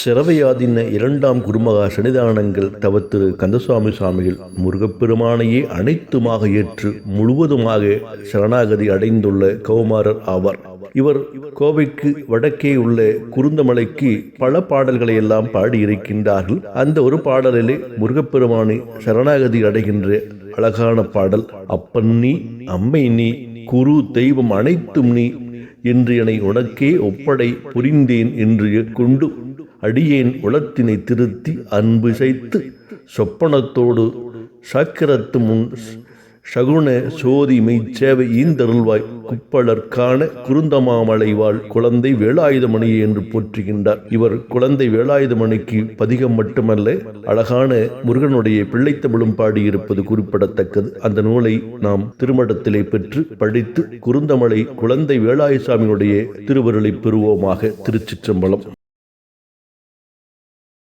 சிரவையாதின 2ஆம் குருமகா சன்னிதானங்கள் தவத்திரு கந்தசுவாமி சுவாமிகள் முருகப்பெருமானையே அனைத்துமாக ஏற்று முழுவதுமாக சரணாகதி அடைந்துள்ள கௌமாரர் ஆவார். இவர் கோவைக்கு வடக்கே உள்ள குருந்தமலைக்கு பல பாடல்களை எல்லாம் பாடியிருக்கின்றார்கள். அந்த ஒரு பாடலிலே முருகப்பெருமானை சரணாகதி அடைகின்ற அழகான பாடல், அப்பன் நீ அம்மை நீ குரு தெய்வம் அனைத்தும் நீ என்று என்னை உனக்கே ஒப்படை புரிந்தேன் என்று கொண்டு அடியேன் உளத்தினை திருத்தி அன்பு செய்து சொப்பனத்தோடு சாக்கிரத்து முன் சகுன சோதி மெய்ச்சேவை ஈந்தருள்வாய் குப்பளர்கான குருந்தமாமலைவாள் குழந்தை வேலாயுதமணியே என்று போற்றுகின்றார். இவர் குழந்தை வேலாயுதமணிக்கு பதிகம் மட்டுமல்ல, அழகான முருகனுடைய பிள்ளைத்தமிழும் பாடியிருப்பது குறிப்பிடத்தக்கது. அந்த நூலை நாம் திருமடத்திலே பெற்று படித்து குருந்தமலை குழந்தை வேலாயுசாமியுடைய திருவருளை பெறுவோமாக. திருச்சிற்றம்பலம்.